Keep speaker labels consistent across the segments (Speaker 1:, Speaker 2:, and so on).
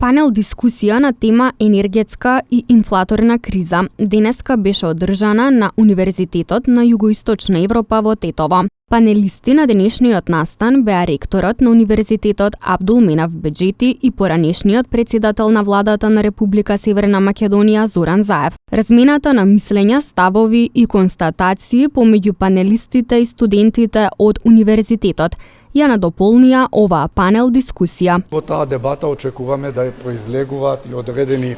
Speaker 1: Панел дискусија на тема енергетска и инфлаторна криза денеска беше одржана на Универзитетот на Југоисточна Европа во Тетово. Панелисти на денешниот настан беа ректорот на Универзитетот Абдул Менав Беџети и поранешниот председател на владата на Република Северна Македонија Зоран Заев. Размената на мислења, ставови и констатации помеѓу панелистите и студентите од универзитетот ја надополнија оваа панел дискусија.
Speaker 2: Во таа дебата очекуваме да произлегуваат и одредени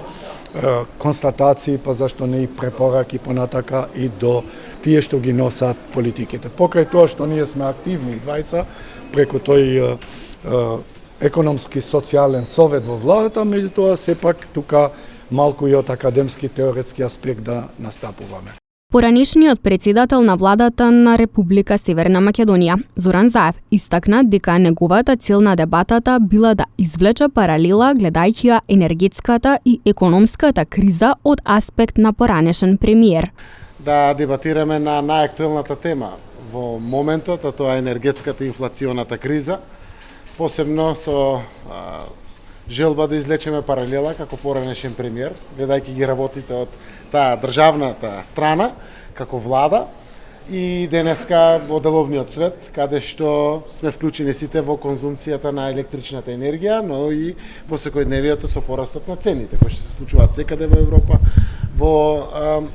Speaker 2: констатации, па зашто не и препораки понатака и до тие што ги носат политиките. Покрај тоа што ние сме активни двајца преку тој економски социјален совет во владата, меѓутоа сепак тука малку и од академски теоретски аспект да настапуваме.
Speaker 1: Поранешниот председател на владата на Република Северна Македонија, Зоран Заев, истакна дека неговата цел на дебатата била да извлече паралела гледајќи ја енергетската и економската криза од аспект на поранешен премиер.
Speaker 3: Да дебатираме на најактуелната тема во моментот, а тоа е енергетската и инфлационата криза, посебно со желба да извлечеме паралела како поранешен премиер, гледајќи ги работите од таа државната страна како влада и денеска во деловниот свет, каде што сме вклучени сите во конзумцијата на електричната енергија, но и во секојдневието со порастот на цените, кои се случуваат секаде во Европа, во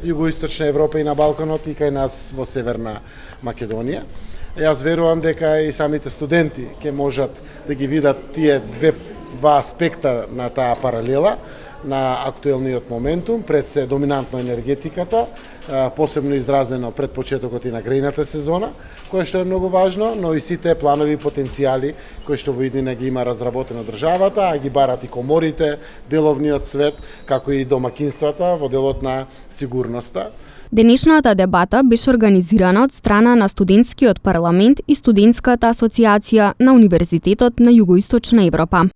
Speaker 3: Југоисточна Европа и на Балканот и кај нас во Северна Македонија. Јас верувам дека и самите студенти ќе можат да ги видат тие два аспекта на таа паралела на актуелниот моментум, пред се доминантно енергетиката, посебно изразено пред почетокот и на грејната сезона, кое што е многу важно, но и сите планови потенцијали кои што во иднина ги има разработено државата, а ги барат и коморите, деловниот свет, како и домакинствата во делот на сигурноста.
Speaker 1: Денешната дебата беше организирана од страна на студентскиот парламент и студентската асоциација на Универзитетот на Југоисточна Европа.